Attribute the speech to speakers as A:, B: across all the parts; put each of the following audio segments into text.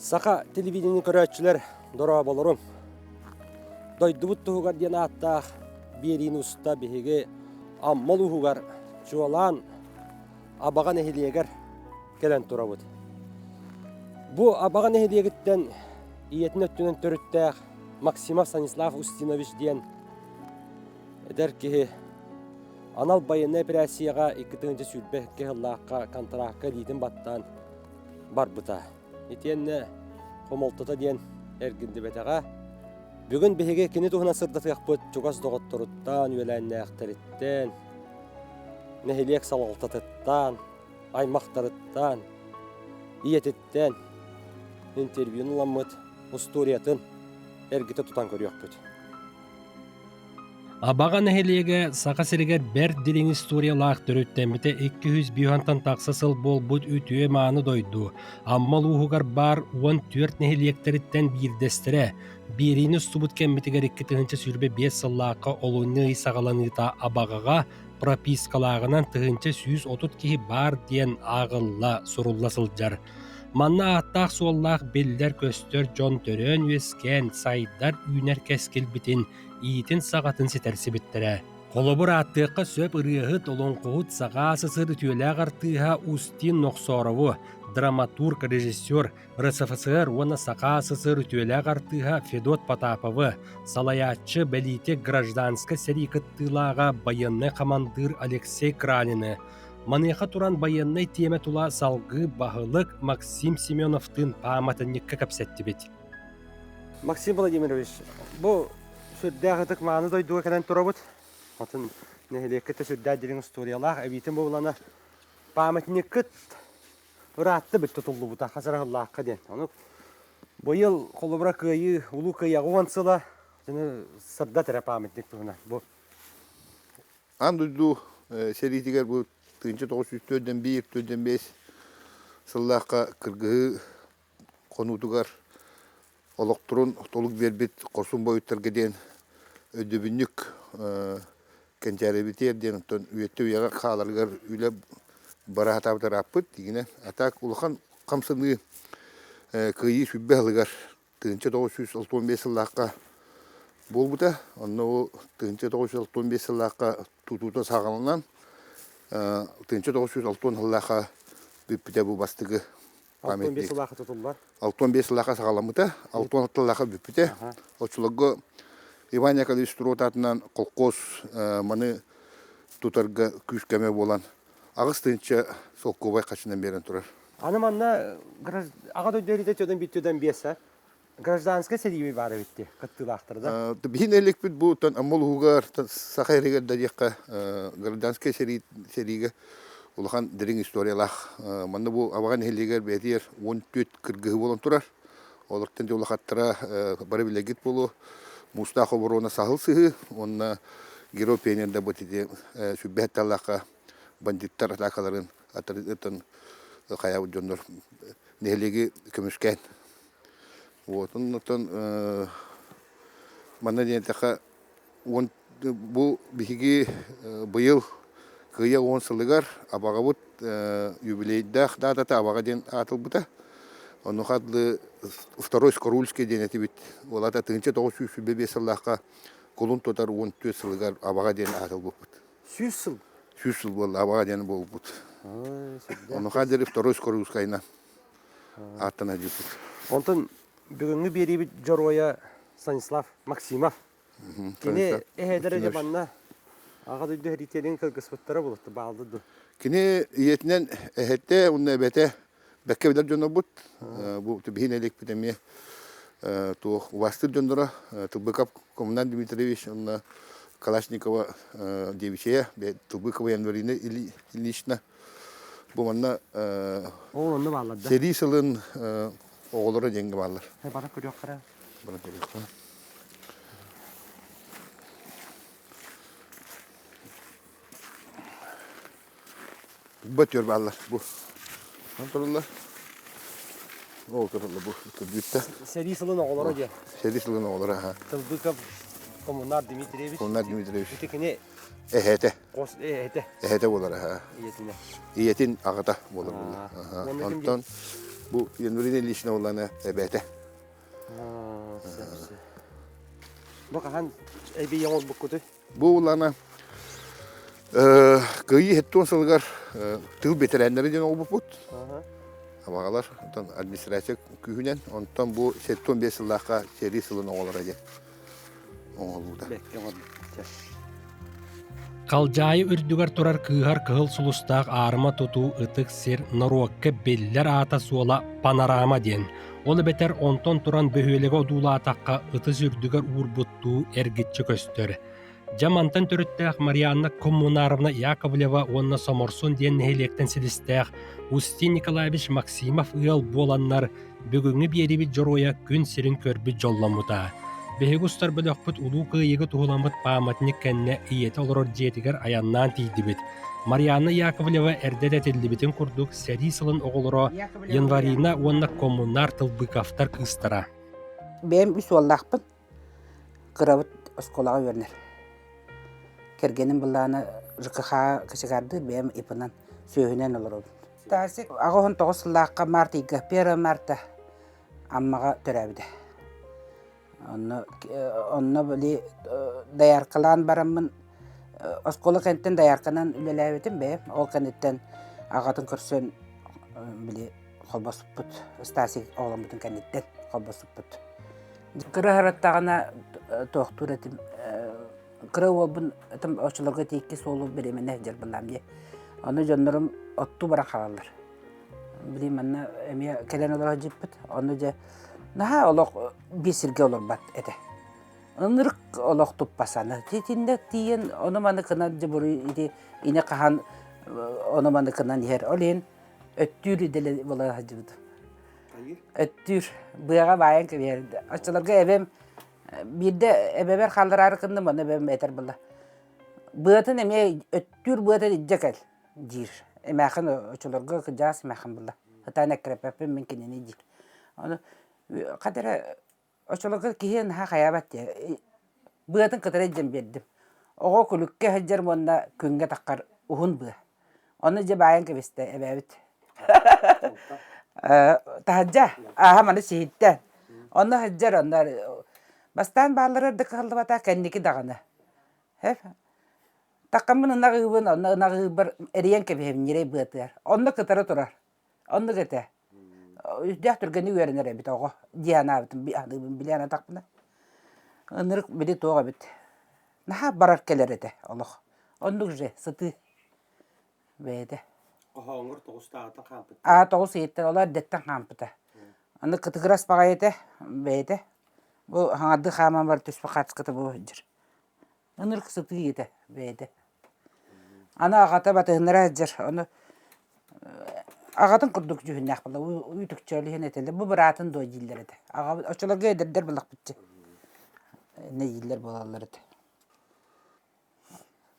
A: Саха телевидение көрәтчілер дора болырым. Дойдубут туғар ден аттақ берин уста беге аммал уғар чуалан абаған эхилиегер келен тура бұд. Бу абаған эхилиегіттен иетін өттінен түріттәқ Максимов Станислав Устинович ден әдер кеге анал байыны операцияға 2-тіңінші сүрбе кеғыллаққа контрактқа дейдің баттан бар бұта. Етенне қомолтыта ден әргінді бәтіға. Бүгін беге кені туғына сырдатық бұд чуғас доғыттырыттан, үйеләнне әқтіріттен, нәхилек салғылтатыттан, аймақтарыттан, иетіттен, интервьюн ұламыд, ұстуриятын әргіті тұтан көрек бұд.
B: Абаған әхелеге сақа сірігер бәр дилин историялақ түріттәміті 200 бүйхантан тақсасыл бол бұд үтіе маны дойду. Аммал уғығар бар 14 нәхелектіріттен бірдестірі. Беріні сұбыт кәммітігер 2-тігінші сүрбе 5 сыллаққа олуыны сағаланыта абағаға пропискалағынан 130 кеhi бар ден ағылла сұрулласыл жар. Манна аттақ суоллақ белдер көстер жон төрен өскен сайдар үйнер кәскел бітін иетін сағатын сетерсі біттірі. Қолыбыр аттыққа сөп ұрығыт олың қуыт саға сысыр түйеләғ артыға Устин Ноқсорову, драматург, режиссер, РСФСР, оны саға сысыр түйеләғ артыға Федот Потаповы, салаятчы бәлите гражданска сәрикіттылаға байынны командыр Алексей Кранины, Маныха туран байынны теме тула салғы бағылық Максим Семеновтың паматынникка кәпсетті бет.
A: Максим Владимирович, бұл сүрдәғытық маны дойдуға кәден тұра бұд. Атын нәхелеккетті сүрдәд делін историялақ, әбейтін боланы паматынниккіт ұратты біт тұтылды бұта, қасарағыллаққа ден. Бойыл қолыбыра көйі, ұлу көйі ағуансыла, сырда тәрі паматынник бұғына.
C: Андойду серитігер бұл 1904-1-5 сыллаққа кіргігі қонутығар олықтырын толық бербет қосын бойыттарға ден өдөбінік кәнчәребетер ден үйетті үйеға қаларғар үйлі бара атабытар аппыт дегіне атақ ұлыған қамсыны күйі сүббе алығар 1965 сыллаққа бол бұта. Онны 1965 сыллаққа тұтута сағалынан 1960 сыллаққа бүппіте бұл бастығы памятник.
A: 65 сыллаққа тұтылдар.
C: 65 сыллаққа сағаламыта, 66 сыллаққа бүппіте. Очылығы Иван Яковлевич Туротатынан қолқос маны тұтарға күш кәме болан. Ағыз түйінші сол көбай қашынан берін тұрар.
A: Аныманна аға дөйдерді төден біттөден бесі. Гражданская сәдейбей бары бітті, қыттылақтырды.
C: Бейін әлік біт бұл амол ұғығар сақайрегер дәдеққа гражданская сәрейге ұлған дірің историялақ. Манны бұл абаған әлігер бәдер 14 кіргігі болан тұрар. Олықтан де ұлақаттыра бары білегет болу. Мустақы бұрына сағыл сығы, онына герой пейнерді бұтеде сүббәт талаққа бандиттар атақаларын атырытын қаяу жондар нәлігі көмішкен. Оттан мана дентақа бұл бігіге бұйыл күйе 10 сылығар абаға бұд юбилейдақ датата абаға ден атыл бұта. Оны қадлы второй скорульский денеті бит. Олата 1905 сыллаққа қолын тұтар 14 сылығар абаға ден атыл бұд.
A: 100 сыл?
C: 100 сыл бол абаға ден бол бұд. Оны қадыры второй скорульскайна аттана жеп бұд.
A: Онтын бүгінгі бері жорғая Станислав Максимов. Кені әйдері жабанна аға дөйді әрітелін кілгіс бұттары болықты бағылды.
C: Кені иетінен әйетті, ұнны әбәті бәкке білер жөні бұд. Бұл бейін әлек бітеме ұвастыр жөндіра. Тылбыков Комнан Дмитриевич, ұнны Калашникова девичея, Тылбыкова Январина Ильична. Бұл манна сери сылын оғылары денгі балар.
A: Бара көрек қара.
C: Бара көрек қара. Бөтер балар бұл. Тұрылар. Ол тұрылар бұл. Түрбітті.
A: Сери сылын оғылары де.
C: Сери сылын оғылары.
A: Тылбыков Коммунар Дмитриевич.
C: Коммунар Дмитриевич.
A: Үтекіне
C: Эхете.
A: Эхете.
C: Эхете болар.
A: Иетіне.
C: Иетін ағыта болар. Онтан Bu январьда лично олана эбете.
A: Бу кахан эби яңол буккуты.
C: Bu olana kıyı hetton sılgar tığ betirenleri den olup but. Amagalar ondan administrasiya kühünen ondan bu setton 5 yıllığa seri sılın oğlara gen. Oğulda.
A: Бекке год.
B: Қалжайы үрдүгар турар кыыһар кыһыл сулустаах аарыма тутуу ытык сир норуокка беллер аата суола панорама диэн. Ол бетер онтон туран бөһүөлеге одуулаатакка ытыс үрдүгар уурбуттуу эргитчи көстөр. Жамантан төрүттээх Марианна Коммунаровна Яковлева онна Соморсун диэн нехилиектен силистээх Устин Николаевич Максимов ыал буоланнар бүгүңү биэриби жороя күн сирин көрбү жолламута. Бехегустар бөлөкпүт улуу кыйыгы туһуламыт пааматник кэнне ийете олорор дьиэтигер аяннаан тийдибит. Марианна Яковлева эрдететиллибитин курдук сэрии сылын оголоро январина уонна коммунар тылбыкафтар кыстара.
D: Бем үс оллақпын, қырабыт осколаға өрнер. Кергенім бұлланы жықыға кішігарды бем ипынан сөйінен олар олын. Тасик ағуын 9 сыллаққа март 1 марта аммаға төрәбіді. Онны білі даярқылан барамын, осколы кенттен даярқынан үлеләбетім бем, ол кенттен ағатын көрсен білі қолбасып бұд, Стасик оғылын бұдың кенттен қолбасып бұд. Кыры хараттағана тоқтур этим, кыры олбын этим очылырға тейікке солу беремене жер бұлам де. Оны жонларым отту баран қалалар. Білейм, анна әме келен оларға жеппіт, оны же наға олық бесірге олар бат әді. Онырық олық тұп басаны. Тетінде тиен, оны маны кынан же бұры ине қахан, оны маны кынан ер. Олен өттүр иделі болар хажыбыды. Өттүр, бұяға байын көберді. Açılarga ebem, birde ebeber қалдырары кындым, оны ebem әтер бұлла. Бұятын әме өттүр бұятын иджекел жир. Әмәқын açılarga кыжас мәқын бұлла. Хытан әкіреппен мен кенені жир. Оны қадыры açılarga кейін ха қаябат де. Бұятын қытыры жем бердім. Оға күлікке хыджар мұнда күнге таққар ұғын бұя. Оны же байын көбесті әбәбіт. Tahajja, mana sihitten. Onu hajjar onlar. Bastan bağları da kaldı bata kendiki dağına. Hep. Takımın nağıbın, nağıbır eriyen gibi hem nire bıtır. Onu kıtara turar. Onu kıtı. Üstüya türgeni öğrenir bit oğu. Diyana bitim bir adı bilene takpına. Onları biri toğa bit. Naha barar keler de Allah. Onu güzel sıtı. Beyde.
A: Оңгор 9 таата кампыт.
D: 9 еттен олар деттен кампыта. Аны кытыгырас бага ете, бейте. Бу хаңады хаман бар түспі қатысқыты бу жыр. Аныр кысыты ете, бейте. Аны ағата баты хыныра жыр. Оны ағатын күрдік жүхін ақ бұла. Үйтік чөлі етелі. Бу бір атын дой жиллер еді. Очыларға едердер бұлақ бітті. Не жиллер болалар еді.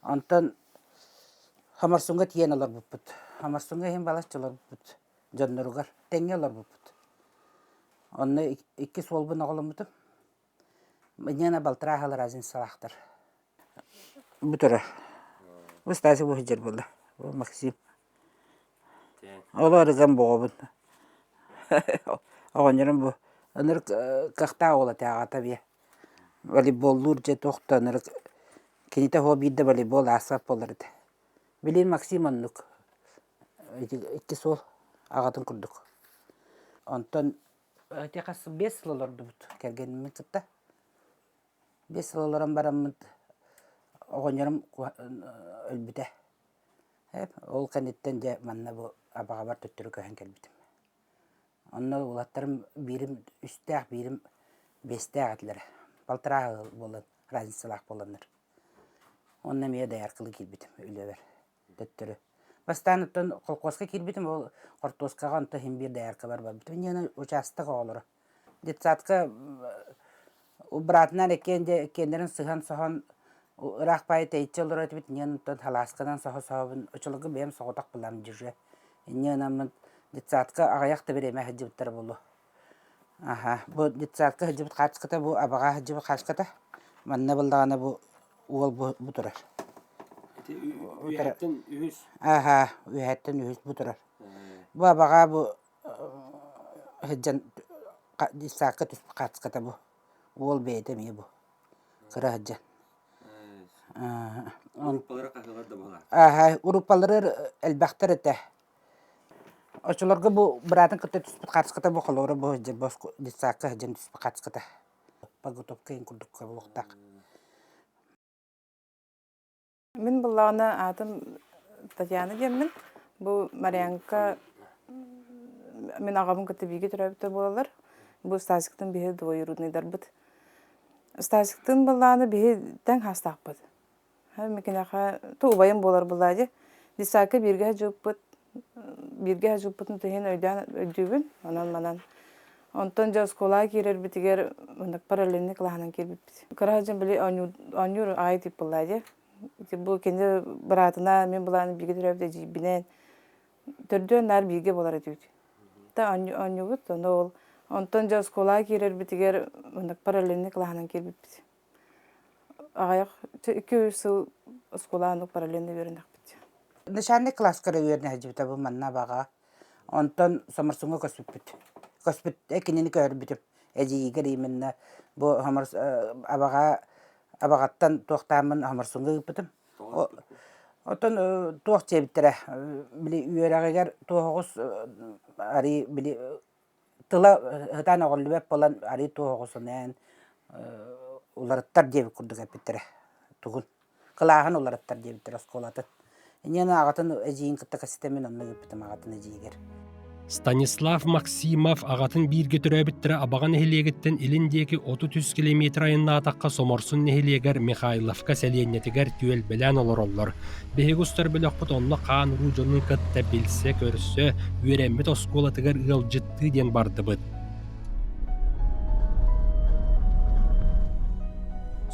D: Антон Хамарсунга тиен олар бұппыт. Хамарсунга хем баласчылар бұппыт. Жоннорғар теңе олар бұппыт. Онны 2 солбын оғылым бұтым. Менена балтыра қалар азин салақтар. Бұтыры. Бұл стаси бұл жер болды. Бұл Максим. Олар ызам бұғы бұд. Оғын бұл. Оныр қақта оғылы тағата бе. Волейболлур же тоқты. Оныр кенеті хоббиді волейбол асап болырды. Билин Максим оннук. 2 сол ағатын күрдік. Онтан текасы 5 сылыларды бұд. Кергенімін кітті. 5 сылыларым барамын. Оғынерім өлбіде. Ол кәнеттен де манна бұл абаға бар төттірі көйін кәлбітім. Онны олаттарым бірім үстәқ, бірім 5-тәқ әтілері. Балтыра болын, разинсылақ болыныр. Онна мейе даяр-қылы келбітім, өлі бер. Төттірі. Бастан қолқосқа келбетім, ол қортосқаға онта хем бір дайарқа бар бітім. Нені участық оғылыры. Детсатқа бұратынан екендерін сыған-соған ұрақ байы тәйтші олыр өтіп, нені таласқадан соғы-соғын ұчылығы бәйім соғытақ бұлам жүрі. Нені детсатқа ағаяқты бір әмә хыджыбыттар болу. Бұл детсатқа хыджыбыт қачқыта, бұл абаға хыджыбыт қачқыта. Манна бұлдағаны бұл бұтырар.
A: Үйәттен үйіз.
D: Үйәттен үйіз бұтырар. Бұл абаға бұл хыджан дисакка түс катската бу. Ол бейте ми бу. Кыра хыджан.
A: Уруппалары кахылар да була.
D: Урупалары элбактар эте. Очолорго бу братын кытта түс катската бу холору бу хыджан боску дисакка хыджан түс катската. Подготовка ин курдукка булуктак.
E: Мен бұлағына атым Татьяна демін. Бұл Марьянка мен ағамын күтті бейге түрәбітті болалар. Бұл Стасиктің бейі двоюродныйдар бұд. Стасиктің бұлағына бейі тәң хастақ бұд. Мекенаға туғыбайын болар бұлады. Дисакы бірге жүп бұд. Бірге жүп бұдын түхен өйдігін. Онан. Онтон жа скола керер бітігер параллельный клағынан кербіп біт. Қарағын білі онюр ай тип бұлады. Бұл кенде бұратына мен бұланы бірге түрәбді жейбінен түрден әр бірге болар өтейді. Оны бұд, ол онтон жа скола керер бітігер параллельный клағынан кербіп біт. Ағаяқ 2 сыл сколаны параллельный берінақ біт.
D: Нышанный класс кыры үйеріне әжібіті бұл манна баға. Онтон сомырсыңы көспіп біт. Көспіп әкінені көр бітіп. Әжі егер еменні бұл абағаттан тоқтамын хамырсыңы бітім. Отон тоқ жебіттірі. Үйерағығар тоғыз ари тыла ғытан оғылы бәп болан ари тоғызынен оларыттар жебі күрдігі біттірі. Тұғын. Қылағын оларыттар жебіттірі осколатын. Нені ағатын әжейін кітті кәсетемен онны бітім ағатын әжейгер.
B: Станислав Максимов ағатын бирге түрәбіттірі абаған нехилегіттен иліндегі 30 километр айынна атаққа соморсын нехилегер Михайловка сәленетігер түйел білән олар. Бейгустар біліқпіт онны қаан ружының кітті білсе көрсі, үйерәмбет осколатығар ұғыл жытты ден барды бұд.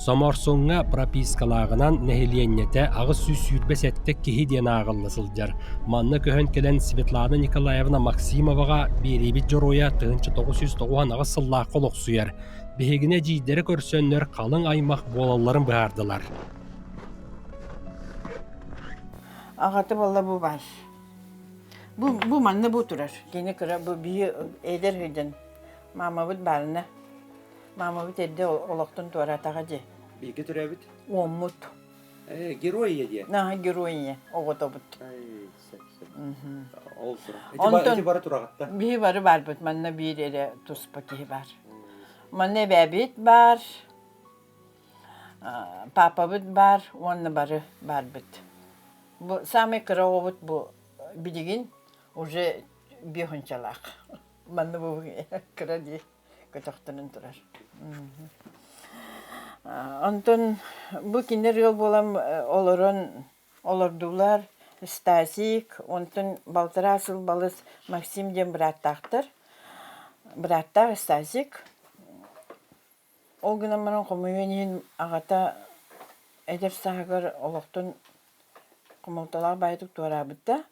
B: Соморсонға пропискалағынан нәхиленнете ағыз сүз сүрбес әттек кехи ден ағылысылдар. Манны көхін келен Светлана Николаевна Максимоваға беребет жоруя 1990 ағыз сыллақ қолық сүйер. Бехегіне жейдері көрсөннер қалың аймақ болаларын бұғардылар.
F: Ағаты болла бұ бар. Бұ манны бұ тұрар. Кені кіра бұ бейі әдер хүйден. Мама бұд барына. Мама бұд әдді олықтың туаратаға же.
A: Бейге түрәбіт?
F: Оммут.
A: Герой еді?
F: Наға героине. Оғыта бұд.
A: Ол сұра. Эти бары тұрағатта?
F: Бейі бары бар бұд. Манна бейір әрі тұспа кей бар. Манна бәбет бар. Папа бұд бар. Онны бары бар бұд. Самый кіра оғыт бұ білеген уже бейхінчалақ. Манна бұ кіра дей. Көтіқтінің тұрар. Онтон бұл кендер ел болам олардулар Стасик, онтон балтыра асыл балыс Максим ден біраттақтыр. Біраттақ Стасик. Ол күні мұның құмыйенен ағата әдер сағыр олықтың құмылталар байытық туара бұтта.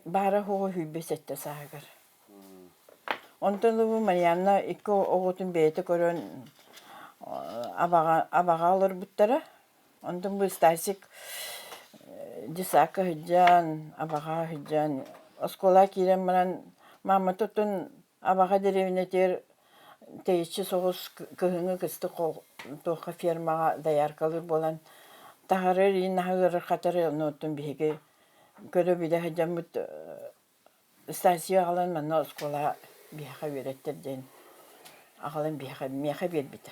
F: Бары хоғы хүйбес әтті сағыр. Онтон бұл Марьянна екі оғытын бейті көрін абаға олар бұттары. Онтон бұл Стасик дисақы хүджан, абаға хүджан. Оскола кейден мұнан мама тұтын абаға деревіне тер тейші соғыз күхіңі кісті тоққа фермаға даяркалыр болан. Тағырыр ең ағырыр қатары ұнуттың бейге көрі біде хүджан бұт Стасия қалан мұнна оскола бияқа вереттерден ағалан мияқа бербіті.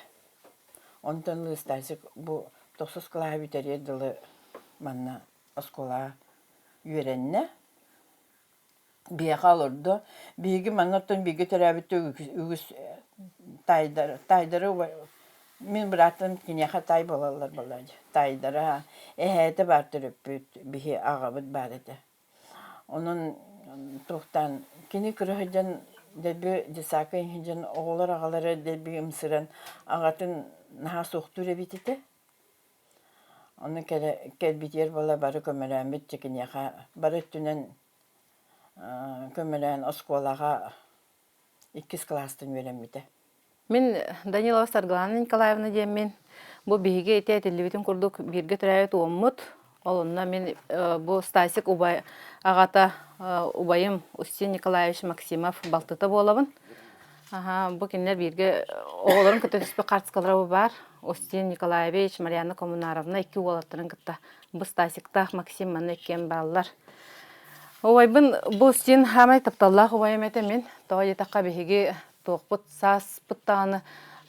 F: Онтан Стасик бұл 9 клаға бітер еділі манна оскола үйеренне. Бияқа алырды. Бейгі маннаттан бейгі төрәбітті үгіз тайдары. Мен біраттым кенеға тай болалар болады. Тайдары әйті бар түріппіт бейгі ағабыт бар еді. Оның тоқтан кені күріғыдан дәбі десақы енген оғылар ағалары дәбі ұмсыран ағатын наға соқтыр әбететі. Оны кәлбетер бола бары көмірәмет жекінеға бары түнен көмірән осколаға 2 кластын веремеді.
G: Мен Данилова Саргалана Николаевна деймін. Бұл бейге еті әтелебетін күрдік бірге түрәйет оммыт. Олынна мен бұл Стасик ағата убайым Устин Николаевич Максимов балтыта болабын. Бу кинлер бирге оголорун көтөспө картскалары бар. Устин Николаевич, Марьяна Коммунаровна 2 уолаттарын кытта. Бу Стасикта Максим маны кен баллар. Убайбын бу Устин хамай тапталлах убайым этемен. Тоо етакка беги тоқпут сас пыттаны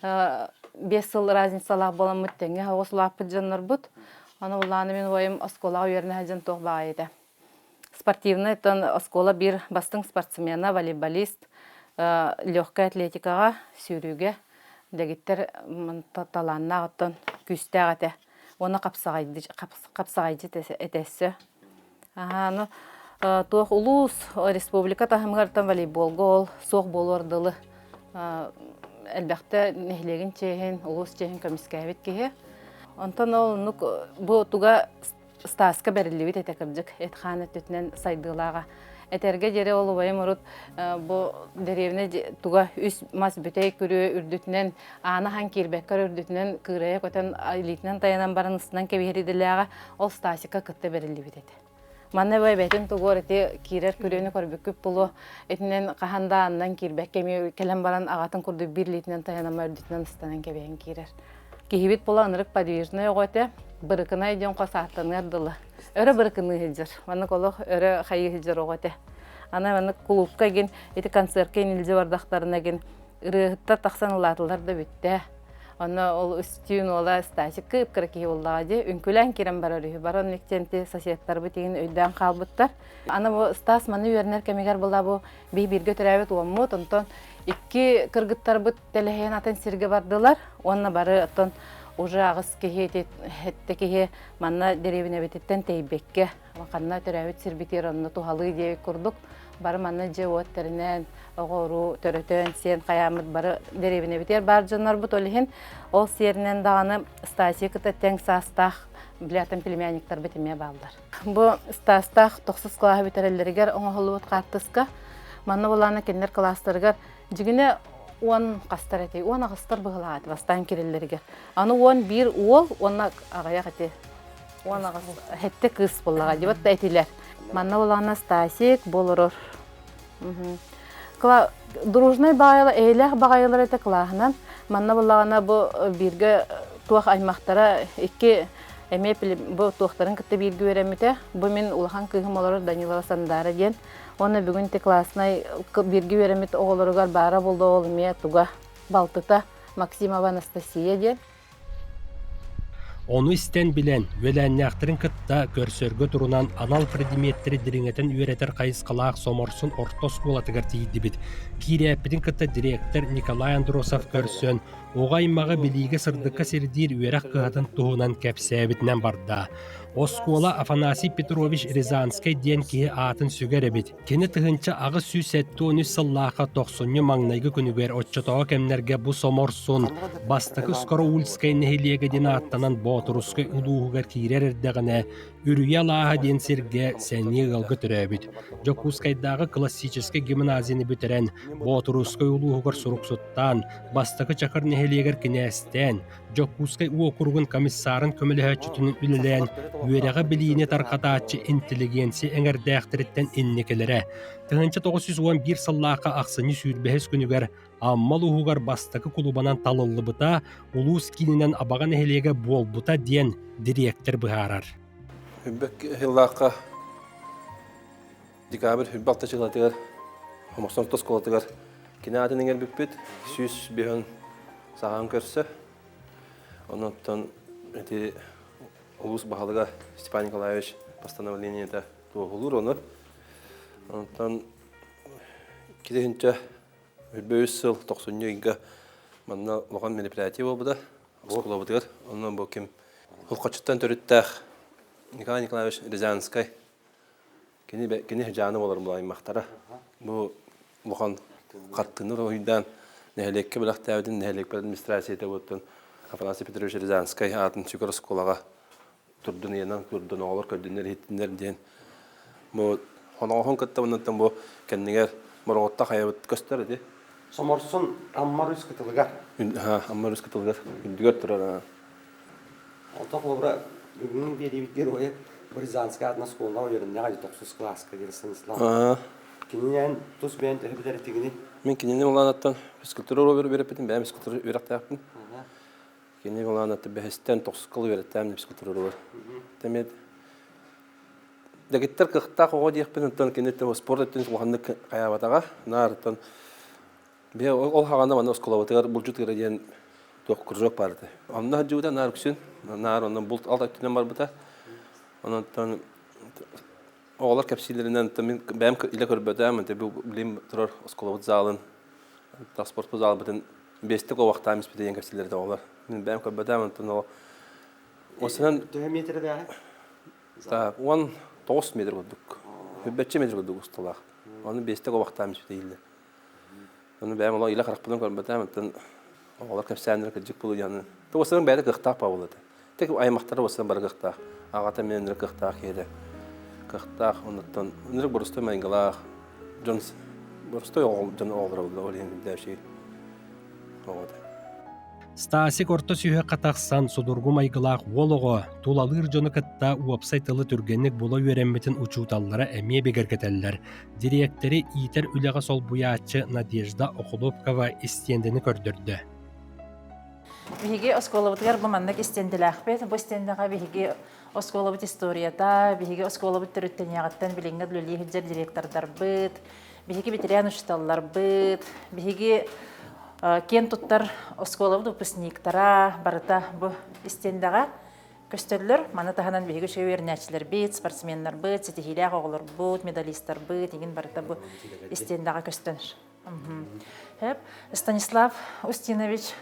G: 5 жыл разницалах боламыт теңе ослаппыт жаннар бут. Аны уланы мен убайым осколага үйерне хаджан тоқба айды. Спортивный тон оскола бир бастың спортсмена, волейболист, легкая атлетикага сүйрүүгө дегиттер таланна оттон күстәгәте. Оны капсагайды этесе. Ну тох улус республика тахымгартан волейбол гол сок болордылы. Әлбәттә нехлеген чейин улус чейин комиссиябет кеге. Онтон ол бу туга Стаска берилибит этекебжик этханы төтнен сайдылага. Этерге жере ол убайым урут бу деревне туга үс мас бүтей күрү үрдүтнен аны хан кирбеккер үрдүтнен кырыя көтөн илитнен таянан барынысынан кеберидилага ол Стасика кытта берилибит эте. Манна бай бетин тугор эте кирер күрөнү көрбүкүп булу этнен каханда андан кирбек кеми келен баран агатын курду бирлитнен таянан үрдүтнен станан кебен кирер. Кихибит буланырык подвижный оготе бырыкына иден косаттаныр дылы. Өрө бырыкыны хилжер. Маны колох өрө хайы хилжер оготе. Ана маны клубка ген эти концертке нилже бардактарына ген ырыгытта таксанылатылар да бүтте. Аны ол үстүн ола Стасик кып кырки боллагы үнкүлән кирен бар өрү. Барон никченти соседтар битеген өйдөн калбыттар. Аны бу Стас маны үйөрнер кемигер булда бу бирге төрөбөт уаммот онтон 2 кыргыттар бут телехен атын сирге бардылар. Онна бары атын уже агыс кеге хеттеке манна деревине бететтен тейбекке ваканна төрөбөт сирбитер онна тухалы деп курдук. Бары манна жеоттеринен огору төрөтөн сен каямыт бары деревине бетер бар жанар бут олихин ол серинен даганы Стасикта тең састах билетен племянниктар бетеме балдар. Бу Стастах 9 класс битереллергер оңолубут картыска манна буланы кендер класстарга жигине 10 кастарати, 10 кастар быгылат бастан киреллерге. Аны 11 ол, онна агая кате. 10 хетте кыз буллага деп айтылар. Манна булана Стасик болорор. Дружный байла, эйлех багайлар эте клахнан. Манна булагана бу бирге туак аймактара 2 эмепли бу туактарын кытты бирге беремите. Бу мен улахан кыгым олор Данилова Сандара ден. Оны бүгін те классына бирге беремет оғылырығар бара болды олыме туға Балтыта Максимова Анастасия ден.
B: Onu isten bilen, velennäktiriň kıtta görsörgö turunan anal predimеттери дириңетен üreter kayıskalaaq somorsun ortos bulatıgar tiýdibit. Kiräppitin kıtta direktor Nikolay Androsov görsön, oğaymağı biligi sırdıkka sirdir üerek kıhatın tuhunan käpsäbitinden barda. Oskola Afanasi Petrovich Rязанский diyen kihi atın sügerebit. Kini tıhınça ağı süsetti onu sıllaqa 90 magnayga günüger otçatoğa kemlerge bu somorsun. Bastıkı Skoroulskay nehiliyege dina attanan Boturuskay uluğugar kirer erdegine ürüye laha den sirge seni gılgı türebit. Jokuskaydağı klassiçiske gimnazini büteren Boturuskay uluğugar suruksuttan, bastıkı çakır nehiliyeger kinesten, Jokuskay uokurgun komissarın kömülühöçütünün ülilen üyereğe biliğine tarqataçı inteligensi eňerdäktiritten innikelere. Tığınça 911 sallaqa aqsını sürbehes günüger ammal uhugar bastakı kulubanan talıllıbıta ulus kininen abagan ehelege bolbuta diyen direktor bıharar.
H: Hübbek hillaqa dikabir hübbakta çıglatıgar homosan toskolatıgar kine adın enger büppüt süs bihön sağan körse ondan eti улус баһалыга Степан Николаевич постановлениеде тугулур оны. Онтан кидеһинче бөйс жыл 90-нчы манна логан мероприятие болбуда. Оскола бутыгар. Ондан бу ким хулкачтан төрүттәх Николай Николаевич Рязанский. Кини жаны болар булай мактара. Бу логан каттыныр ойдан нәһлекке билак тәвдин нәһлек администрацияда буттан Афанасий Петрович Рязанский атын чүкөр осколага турдун янан турдун олар көдүнөр хиттинер ден. Бу хонохон каттабынан бу кеннигер моротта хаябыт көстөрдү.
A: Somorsun ammar üskütülgar.
H: Ammar üskütülgar. Gündügör turар.
A: Olta kobra bugün beri bitger oyap. Брызанская одна школа уверен, я токсус класска герсен ислам. Кинен тус бен тегибдер тигини.
H: Мен кинени уланаттан физкультура уру берепетим, бәм физкультура үйрәктәппин. Кинени уланатты бәһестән токскыл үйрәттәм физкультура уру. Тәмет дәгеттер кыхта кого диякпен тон кинетте спорт иттен улганны каябатага, нартан бе ол хаганда мана сколаватыр булжут градиен ток кружок барды. Анда жуда нар күсен, нар ондан булт алда иттен бар бута. Ондан Оğlar kapsillerinden tamin benim ile körbedem de bu bilim turur oskolavat zalın transport bu zal bütün bestek o vaxtaymış bir de kapsillerde oğlar. Benim körbedem de o senen
A: 2 metre daha.
H: ta 9 metre olduk. 5 metre olduk ustalar. Onun bestek o vaxtaymış bir değildi. Onu benim oğlar ile qaraqpıdan körbedem de oğlar kapsillerinden kecik bulu yani. O senen bəydə qıxtaq bağlıdı. Tek aymaqları o senen bar qıxtaq. Ağata menlər qıxtaq yedi. Кахтах онтон нэр борстой мангалах Джонс борстой Джон олдырылды олен дәши. Вот.
B: Стасик орто сүйе қатақсан судургу майгылақ олығы тулалыр жоны кытта уапсайтылы түргенник бола үйренметін учуталлара әме бегергетеллер. Директори итер үліға сол буячы Надежда Окуловкова истендені көрдірді.
I: Биһиги осколобутгар бу маннык истендилэхпет, бу истендага биһиги осколобут историята, биһиги осколобут төрүттенягаттан билиңге дүлүлии хиджер директордар быт, биһиги битериан учталлар быт, биһиги кен туттар осколобут выпускниктара барыта бу истендага көстөллөр, маны таханан биһиги шөвернәчләр бит, спортсменнар быт, сетихилях оголор бут, медалисттар быт, деген барыта бу истендага көстөнөр. Станислав Устинович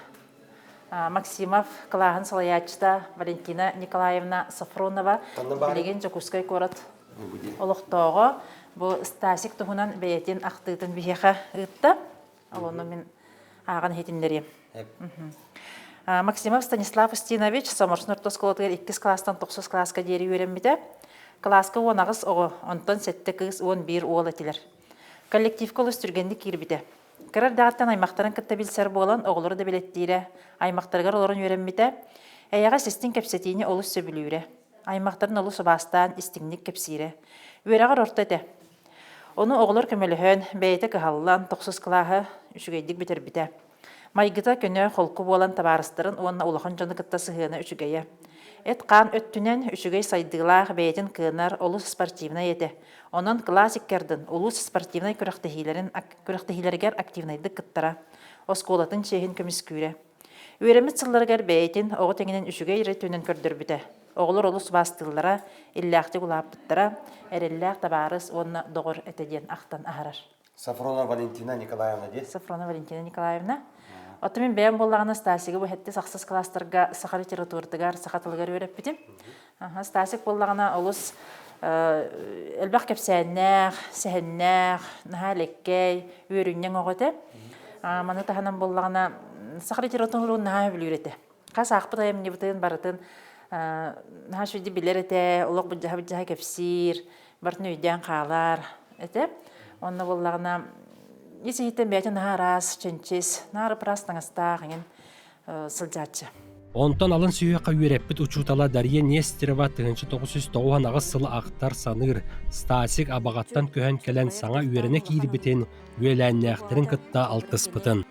I: Максимов, Калаган Салаячта, Валентина Николаевна Сафронова, билеген Жакускай корот олохтоого, бу Стасик туһунан бәйтен актыытын бихеха ытта, алону мен аган хетиннери. Максимов Станислав Устинович Саморснорто сколотыгар 2 класстан 9 класска дери үйренбите. Класска 10 ого, онтон 7 кыз 11 уол этилер. Коллектив колус түргенди кирбите. Кырар дагаттан аймактарын кытта билсер болан оголору да билеттире. Аймактаргар олорун үйренмите. Эяга систин кепсетини олус сөбүлүүре. Аймактарын олус бастан истиңник кепсире. Үйрагар ортете. Onu oğullar kömөлөһөн бәйте кыһаллан 9 клаһы үчүгейдик битербите. Майгыта көнө холку болан табарыстырын уонна улахан жаны кытта сыһына үчүгейе. Эт кан өттүнен үчүгей сайдыглаах бәйтин кыынар олус спортивна ете. Онон классиккердин улус спортивнай күрәхтәһиләргәр активнайды кыттара. Осколатын чехин көмискүре. Үйрәмит сылларгар бәйтин оғы теңинен үчүгей реттүнен көрдөрбите. Оғылар олус бастыллара, илләхти гулаптыттара, әрелләх табарыс онна доғыр әтеден ақтан ахарар.
A: Сафронова Валентина Николаевна де?
I: Сафронова Валентина Николаевна. Отымен бәйін болағына Стасигі бұл әтті сақсыз кластарға сақа литературдығар, сақа тылғар өріп бітім. Стасик болағына олус әлбәқ кәпсәннәқ, сәхіннәқ, наға леккей, өріннен оғыты. Маны тағынан болағына сақа литературын наға өбіл үйреті. Қас ақпыт айым не бұтын барытын наға шүйді білер әті, олық бұджаға кәпсир, бартын өйден қалар әті. Онна болағына есі хиттен бәйтін наға рас, чөнчес, наға рыпырас таңастақ еңін сылжатшы.
B: Онтон алын сүйеқа үйреппіт учутала Дарья Нестерова 1990 ағыз сылы ақтар саныр. Стасик абағаттан көхен келен саңа үйеріне кейірбітен үйеләннәқтірін кытта алтыспытын.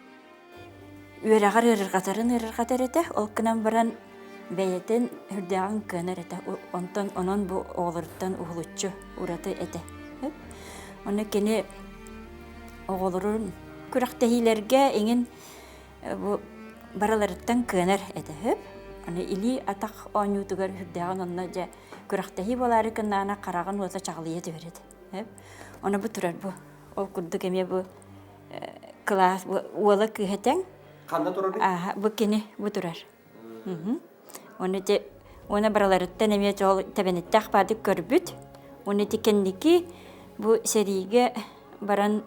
J: Үйерағар ырырғатар еті, ол күнен баран бәйетін үрдіғын көнер еті. Онтон онын бұл оғылырттан ұғылытчы ұраты еті. Оны кені оғылырын күрақтәхилерге еңін бараларыттан көнер еті. Оны или атақ оңютығар үрдіғын онына жа күрақтәхи болары күннана қарағын ота чағылы еті өреді. Оны бұл тұрар бұл. Ол күрді кеме бұл класс, уалы күйетен.
A: Қанда тұрар?
J: Бұл кені бұл тұрар. Оны бараларыттан әме жол тәбенеттәқ бады көрбіт. Оны текендікі бұл сериге баран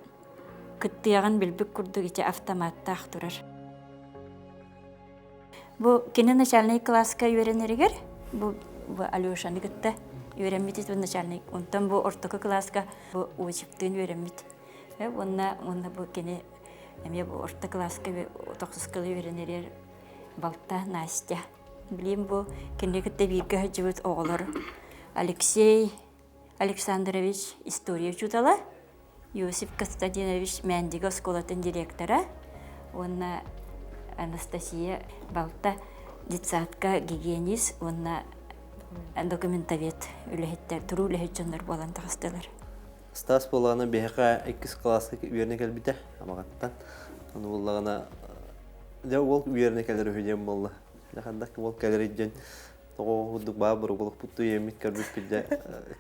J: күттіяған білбік күрді кете автоматтақ тұрар. Бұл кені начальный класска үйренерігер, бұл Алешаны күтті үйренмет бұл начальный. Онтан бұл ортықы класска бұл учептігін үйренмет. Онна бұл кені әме бұл орта класска 9 қылы үйренерер балта Настя. Білем бұл кені күтті бірге жүбіт оғылыр. Алексей Александрович история чутала, Иосиф Константинович Мәндиго школатын директора, онна Анастасия Балта детсадка гигиенист, онна документовед үлехеттер, туру үлехетчонлар болан тағыстылар.
K: Стас болағына бейхаға 2 классы үйеріне кәлбіті, амағаттан. Оны болағына, ол үйеріне кәлір өйден болы. Жақандақ ол кәлір еден, тоғылдық баға бұры болып бұтты емет кәрбіп бітті,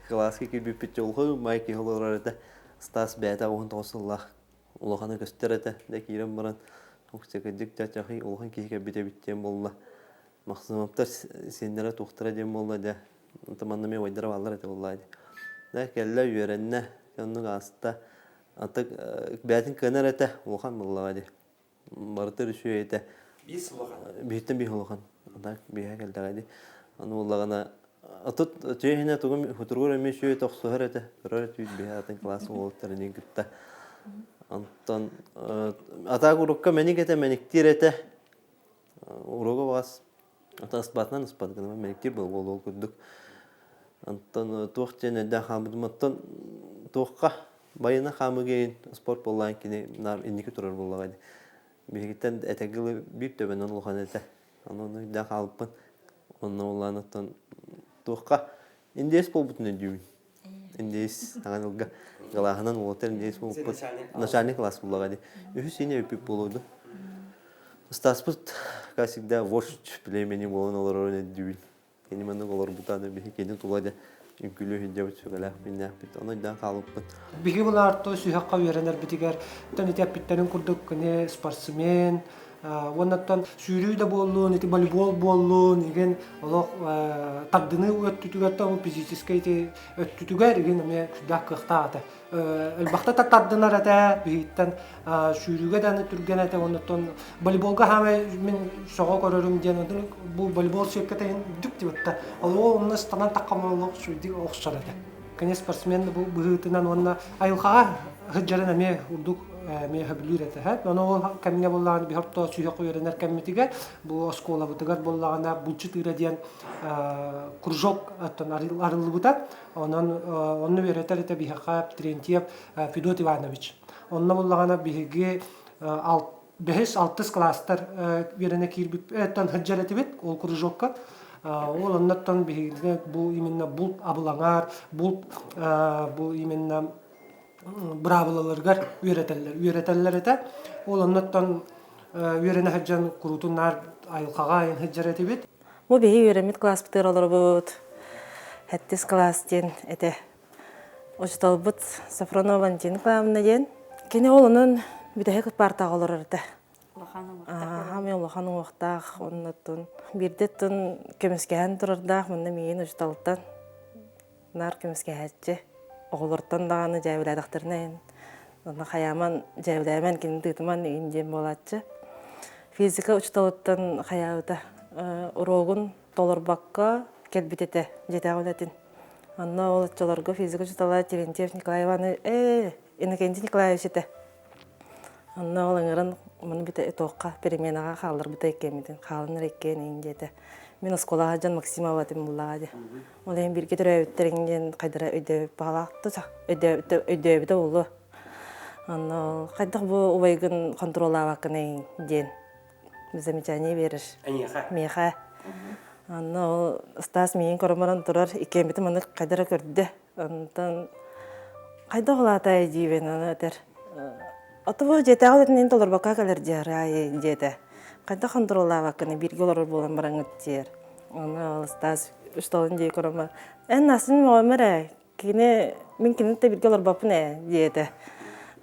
K: классы кәлбіп бітті олғы, майки олар әді. Стас бәді оғын тоғысылақ, олағаны көстер әді, дәк ерен бұрын, оқтекіндік жачақи олғын кейі кәлбіте біттен болы. Мақсымаптар сендері тоқтыра дем болы әді, ұнтыманнымен ойдары балар әді олай әді. Да кәлі үйерінне, оның асыта, антық бәтін көнер әті, олған болыға әді. Барытыр үші әті. Бейттен бей олған. Антақ бейға кәлді әді. Аны олағана, атыт түйіне тұғым хүтіргір әме үші әті оқсығыр әті. Көрір әті үйт бейға атын класы олықтарының күтті. Антон, атақ ұрыққа мәнік әті, мәніктер әті. Ұрығы бағас. Ата ұспатынан ұспатқаныма мәніктер бұл ол күрдік. Антон туох жана да хамдыматтан туохка байына хамыгейин спорт боллан кини нам инники турар боллагайды. Бигиттен этегиле бип төбөнөн улган эте. Аны да халпын. Онна уланаттан туохка индес болбутун дүйүн. Индес таганылга галаханан отер индес болбут. Начальник класс боллагайды. Үсүне бип болду. Стаспорт касигда вождь племени болон олар дүйүн. Кенеменің олар бұтады бейі кені тұлайды үңкілі хүндебіт сөгіләқ бейнәқ біт. Оны дан қалып бұт.
L: Бігі бұл арты сүйаққа үйеренер бітігер. Тән етеп біттерін күрдік көне спортсмен. Оннаттан сүйрүй да болуын, волейбол болуын, еген олық тардыны өттүтігер та физическай өттүтігер, еген өме күрдәқ қықтағаты. Әлбақта тардынар әті бейттен сүйрүйге дәні түрген әті. Оннаттан волейболға хамай мен соға көрірім ден өдін бұл волейбол сүйеккетейін дүк деп өтті. Ол оны станан таққамалық сүйдік оқшар әті. Кәне спортсмен бұл бұғытынан онына айылқаға хыджарын әме ұрдық me habilirete hat ono kamne bollan bi horto suyaq öğrenir kamitiga bu oskola butagar bollagana bulçu tiradian kurjok atan arıl buta onu veretelete bi haqab trentiyap Fedot Ivanovic onna bollagana bihige behes 6 klaslar verene kirbi etan hajjaleti bit ol kurjokka ol onnattan bihige bu iminna bul abılangar bu iminna Bravolarlar üreteller ete. Olanlardan ürene haccan kurutunlar ayılkağa en haccareti bit.
G: Bu behi üremit klas biter olur bud. Hattis klas den ete. Oçtal bud Safronovan den klamına den. Kene olanın bir de parta olur ete. Hami Allah'ın vaqtaq ondan birdetten kömesken durarda mında meyin oçtaldan nar kömeske hacce. Oğullardan dağını cəvlədikdirnən, xayamən cəvləmən kini tıtıman incem bolatçı. Fizika uçtalıttan xayavda uroğun tolarbaqqa kelbitete jetağılatin. Anna oğulçalarga fizika uçtalı Terentyev Nikolaevani Innokenci Nikolaevich ete. Anna oğulangırın bunu bite toqqa переменаға қалыр bite ekkemidin, қалыныр ekken ince ete. Мен оскола хаджан Максимова дем булады. Ол эми бирге төрөбүттериңден кайдыра өйдөп багалакты, өйдөбүдө болду. Аны кайдык бу убайгын контроллабакын ден. Замечание бериш. Меха. Аны Стас менен көрмөрөн турар, икембити муну кайдыра көрдү. Антан кайда калата дибен аны тер. Атыбы жетагылын толор бака келер жарай жете. Кайда контроллабакын бирге олор болон бараңыттер. Аны Стас үстөлүн жей көрөмөр. Насын өмөрө кини мен кините бирге олор бапыне жете.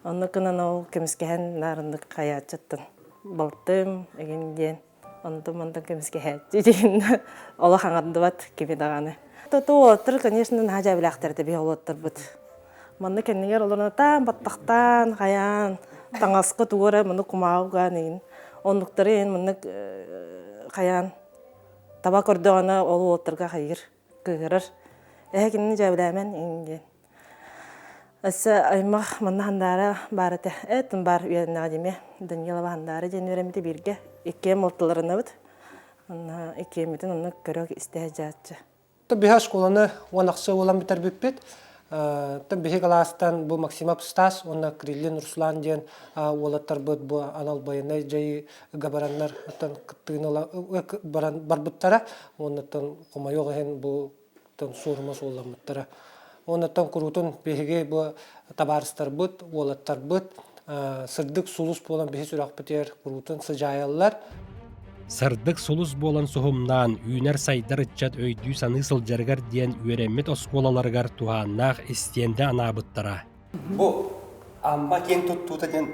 G: Аны кынан ол кемискен нарындык каячаттын. Балтым эгенден анда мында кемиске хәҗҗин. Алла хаңарды бат кеме даганы. Тото отыр, конечно, хажа билактерде би олоттыр бут. Мында кеннигер олорна тан баттактан хаян таңаскы тугара мында кумауганын. Ондуктарын мында хаян таба көрдөгөнө ол отырга хайыр кырыр. Экинни жабыламен инде. Аса аймах мында хандара барыты. Этин бар үйенне деме. Данилова хандара женеремите бирге. Икке молтыларына бит. Ана иккемитин аны көрөк истежатчы.
L: то биха школаны онақсы олан бітер біппет. Тон бихи класстан бу Максимов Стас, онна Криллин Руслан ден олаттар бұд бу анал байынай жай габараннар тон кыттыгынала барбыттара, оннаттан комайоғын бу тон сурмас оламыттара. Оннаттан курутун бихиге бу табарыстар бұд, олаттар бұд, сырдык сулус болан бихи сүрақ бітер курутун сыжайаллар.
B: Сырдык сулус болан соһумнан үйнер сайдар ытчат өйдүү санысыл жаргар диен үереммет осколаларгар туһааннаах истиенде анаабыттара.
A: Бу амба кен туттута ден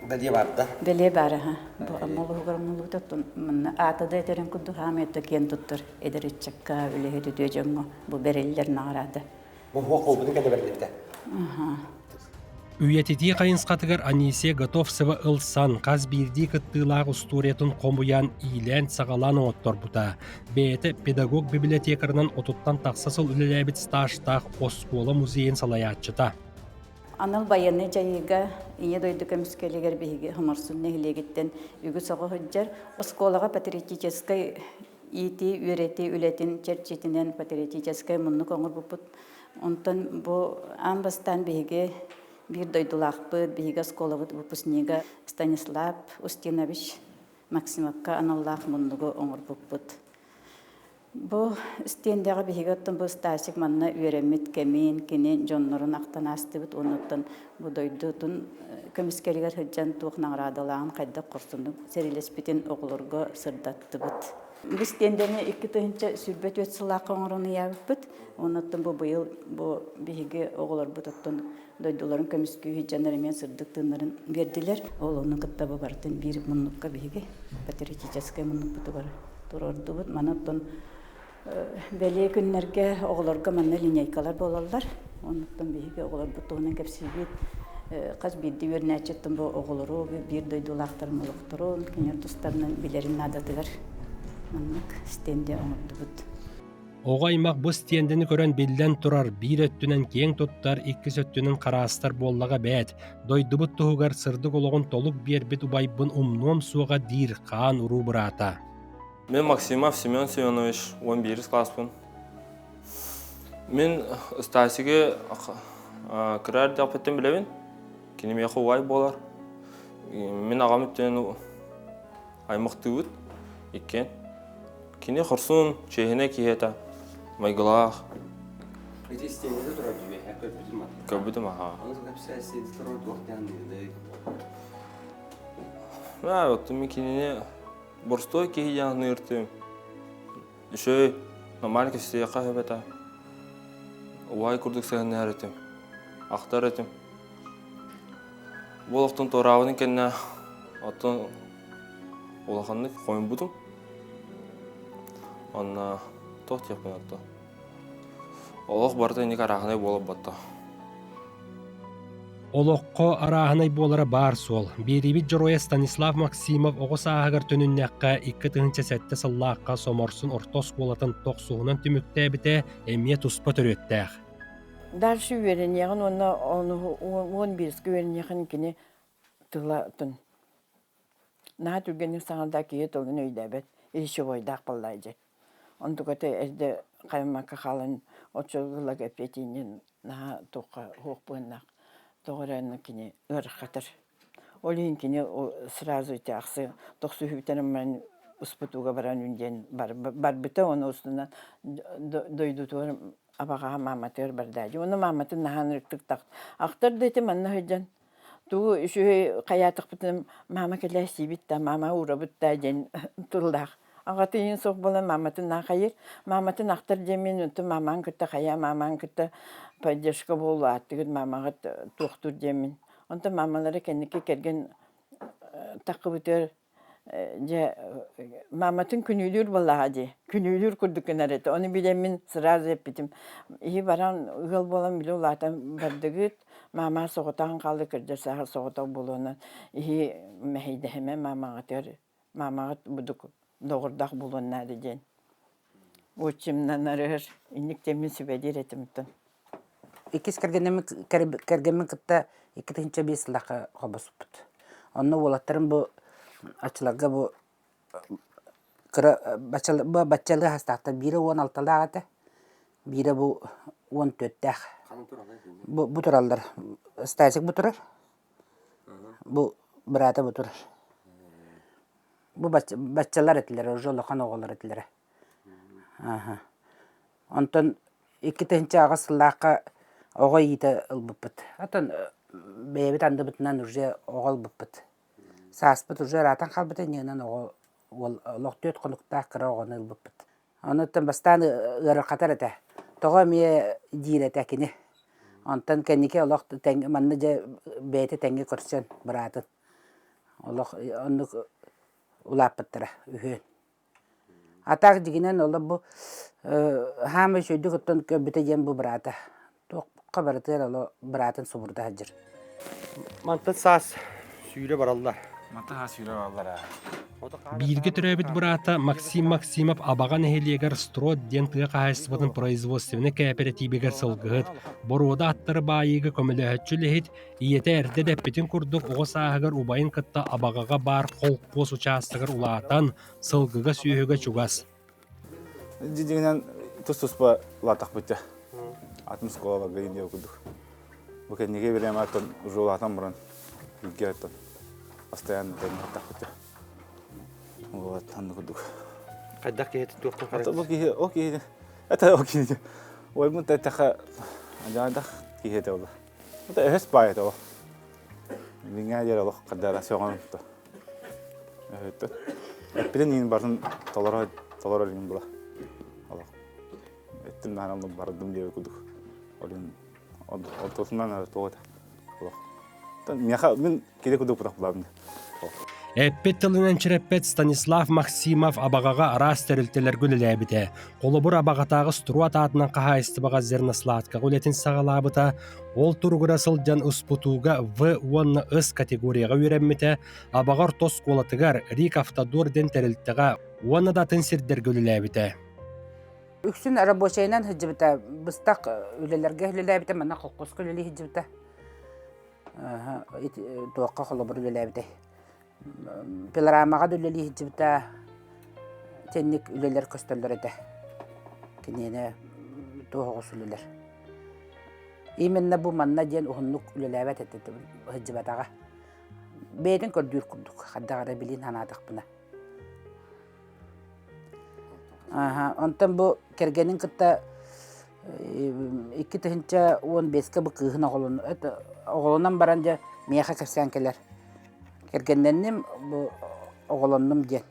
A: бәле барда.
M: Бәле бары ха. Бу амалыгар мулутаттын мына атада этерен күдү хаметте кен туттар эдеричекка үлеһе дөҗөңгө бу береллер награды.
A: Бу хокол бу кене берлетте.
B: Үйетити қайынсқатығар Анисия Готовсова ылсан қаз бирди кыттылақ усториятын қомуян илен сағалан оттор бұта. Бәйті педагог библиотекарынан отуттан тақсасыл үлеләбіт стажтақ Оскола музейін салаятчыта.
M: Анал баяны жайыга ие дойду көміскелегер бейге хымырсын нехилегеттен үгі соғы хүджер Осколаға патриотическай ити үйрети үлетін черчетінен патриотическай мұнны коңыр бұпыт. Онтан бұл амбастан бейге bir doydulaqpı, bihiga skolabıt выпускнига Станислав Устинович Максимовка аналлах муннугу оңыр бұппыт. Бұл стендеға биhiga оттан бұл стасик манна үйеремет кемин, кенен жоннорын ақтан астыбыт, оныттан бұл дойдутын көміскелігер хүджан туғнағырадылағын қайда құрсынды серелеспетін оғылырға сырдаттыбыт. Бұл стендені 2 тыгынча сүрбет өт сылақ оңырыны ябыппыт, оныттан бұл бұйыл бұл биhiga оғылыр бұтыттан дойдуларын көміскі үйджанарымен сырдық тынларын берділер. Ол оның кыттабы бартын бір мұнныққа бейге патриотическай мұннық бұты бар. Тұрорды бұд. Манаттан бәле күнлерге оғыларға манна линейкалар болалар. Онықтан бейге оғылар бұтығынан кәпсейбет. Қаз бірді өрнәчеттін бұл оғылыру, бір дойдулақтар мұлықтыру, кенер тұстарынан білерін адатығар. Мұннық стенде оңырды бұд.
B: Оғаймақ бұс тиендіні көрен білден тұрар, бір өттінен кең тұттар, 2 өттінен қарастар боллаға бәд. Дойдыбыт тұғығар сырдық олығын толық бербет ұбайбын умном суға дир қаан ұру бұрата.
H: Мен Максимов Семен Семенович, 11 класспын. Мен Стасиге кірар дәқпеттен білевен, кенеме қуғай болар. Мен ағам өттен аймақты өт, еккен. Кене құрсын, чехіне кейета. Майгалах.
A: Эти стены дұрады, әкөп бітім аты.
H: Көп бітім, аға.
A: Аңыз қапса әседі тұрады уақытан деді.
H: Мен кенене бұрстой кейден үртім. Үшөй, нормаль кестеге қағып әті. Уай күрдік сәғынне әрітім. Ақтар әтім. Бұл оқтың торауының кәнне атын олақанды қойын бұдым. Онна тоқ тек мен атты. Олық барды нек арағынай болып батты.
B: Олыққо арағынай болары бар сол. Беребет жыроя Станислав Максимов оғыс ағығыр түніннәққа 2 тыгынча сәтті сыллаққа соморсын ортос болатын тоқсуғынан түмікті әбіті әмие тұспа түреттәқ.
F: Дальше үйеренеғін, оны 11-гі үйеренеғін кені тұғылатын. Наға түргенің саңылда кейе тұлын өйдәбет, елші бойдақ болдайды. Ондығыты әлді қаймаққа қалын отшылғылық әпетейінен наға тұққа хоқпығынақ. Тоғыраны кені ұрық қатыр. Олейін кені сразу өте ақсы тоқсы хүйтенім мән ұспытуға баран үнден бар біті, оны ұстынан дойды туғыр абаға маматыр бардайды. Оны маматын нахан ұрықтық тақ. Ақтыр дейті манна høйден. Туғы үші қаятық бітінім мама кәләсі бітті, мама ұра бітті ден тұлдақ. Ағаты ең соқ болан маматын нақайыр. Маматын ақтыр демен үнті маман күтті қая, маман күтті поддержка болу аттығыд мамағыт тоқтыр демен. Онты мамалары кәнеке керген тақы бүтер маматын күнүлүр болаға де. Күнүлүр күрдікін әреті. Оны білемін сырар зеп бітім. Ие баран ұғыл болан білу латан бардығыд. Мама соғытағын қалды кірдір сағыр соғытау болуынан. Ие мәхейді әме мамағыт бұдық doğurdak bulunnadı den. Uçimden arır, inlik temin sübedir etimden.
D: İkiz kergemin kıtta 2. beslaka hobasuput. Onu olatların bu açılaga bu kıra başçalığı hastaktı. Biri 16 lağıtı. Бире бу 14-тәк. Бу тураллар. Стасик бу турар. Бу брата бу турар. Бу баччалар этилер, уже лохан оголар этилер. Онтон 2-нче агысыллакка ого йите ылбыппыт. Атын бэбит андыбытынан уже огол быппыт. Сааспыт уже ратан халбыты ненен ого лохтөт конуктаах кыра огоны ылбыппыт. Онуттан бастан ыры катар эте. Тога мие дирете кини. Онтан кеннике олох манны же бэти тенге көрсөн братын. Олох оннук улаппыттыра үхөн. Атак дигинен ола бу хамы шөйдү көттөн көбүтө жем бу брата. Токка барытыр ола братын субурда хаджыр.
A: Мантын саас сүйрө бараллар.
B: Бирге төрөбүт бурата Максим Максимов абаган эхелиегер строт дентыга кахайсыбытын производственный кооперативигер сылгыгыт, борода аттары баайыгы көмөлөһөтчүлэхит, ийете эрде деппитин курдук оҕос ааһыгар убайын кытта абагага бар холпуос участыгар улаатан сылгыга сүүһүгө чугас.
N: Дидигинен тус-туспа латак бытта. Атым скола гайын деп кудук. Букенниге берем атын уже улатан буран. Билге атын. Постоянно так бытта. Вот, аны кудук.
A: Кайдак кехет туктан
N: Это окей. Это окей. Ой, мы таха ажадах кехет ола. Это эс байт ола. Линга яралах кадара согонто. Это. Эпидемиянын барын толора лин була. Аллах. Эттин нанамды бардым деп кудук. Олин отосунан тоota. Аллах. Мен келе кудук бутак булам.
B: Эппет тылынан чиреппет Станислав Максимов абагага арас терилтелер гүлелебите. Колобур абагатагы струат атынан кахайстыбага зернаслаатка гулетин сагалабыта. Ол тургура сылдян успутуга В1С категорияга үйренмите. Абагар тос колатыгар Рик Автодор ден терилтега уанна датын сирдер гүлелебите.
D: Үксүн рабочайнан хыджыбыта. Быстак үлелерге үлелебите. Мана колкос үлеле хыджыбыта. Туакка колобур үлелебите. Пилорамага дүлели хиджибта тенник үлелер көстөлдөр эте. Кинене тоогос үлелер. Именно бу манна ден ухуннук үлелебет эте хиджибатага. Бедин көрдүр курдук. Хаддагара билин ханатык буна. Онтон бу кергенин кытта 2-нче 15-ке бу кыгын оголунан баранжа мияха кепсен келер. Кергенненним бу оголоннум ден.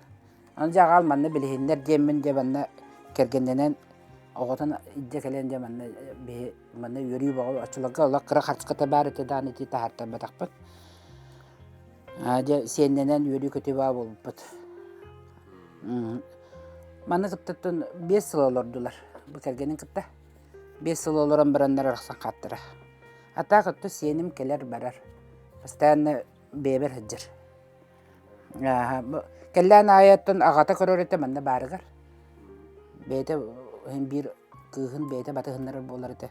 D: Анжагал манны билихиннер деммин де манна кергенненен оготан идде келен де манна юрий багыл ачылага ала кыра харчката бар эте даны ти тахарта батакпыт. Аже сенненен юрий көтөбө болуппут. Манны кыттын 5 жыл олордулар. Бу кергенин кытта 5 жыл олорон бараннар араксан каттыра. Ата кытты сеним келер барар. Постоянно бебер хыджыр. Келлән аяттан агата көрөрөтө манна барыгар. Бете бир кыгын бете батыгыннар болар эте.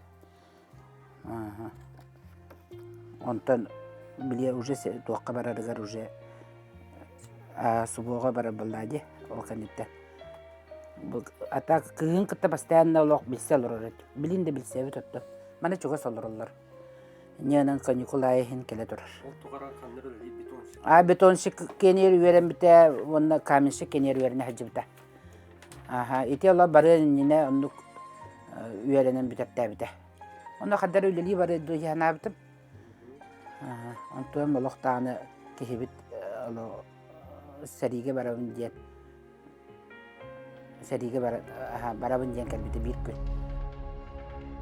D: Онтон биле уже туакка барарыгар уже субога барар боллади оканитте. Ата кыгын кытта постоянно лок билсе олорот. Билинде билсе өттө. Мана чуга солорлар. Нянан каникулай хин келе турар. Бетоншик кенер үйрен бите, онна каменшик кенер үйрене хаджибта. Ите ола бары нине оннук үйренен битепте бите. Онна қадар үйлели бары дүйяна бітіп. Онтуым олықтағаны кехебет сәриге барабын ден. Сәриге барабын ден кәлбеті бір күн.